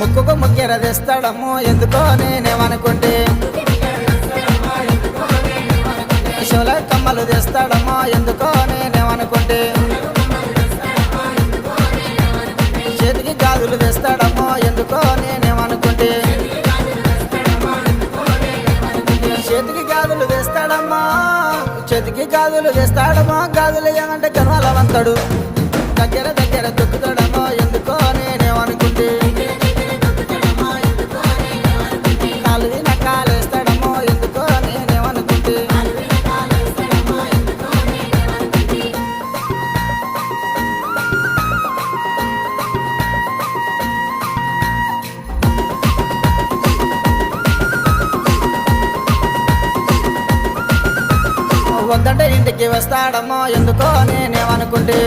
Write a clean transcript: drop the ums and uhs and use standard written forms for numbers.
ముక్కుకు ముక్కెర తెస్తాడమ్మో ఎందుకో నేనేమనుకుంటే శోల కమ్మలు తెస్తాడమ్మో ఎందుకో నేనేమనుకుంటే చేతికి గాజులు తెస్తాడమ్మో ఎందుకో నేనేమనుకుంటే చేతికి గాజులు తెస్తాడమ్మా చేతికి గాజులు తెస్తాడమ్మా గాజులు ఏమంటే గర్వాలవంతుడు దగ్గర దగ్గర దొక్కుతాడమ్మో ఎందుకో నేనేమనుకుంటే కాలు నక్కాలేస్తాడమ్మో ఎందుకో నేనేమనుకుంటే వద్దంటే ఇంటికి వస్తాడమ్మో ఎందుకో నేనేమనుకుంటే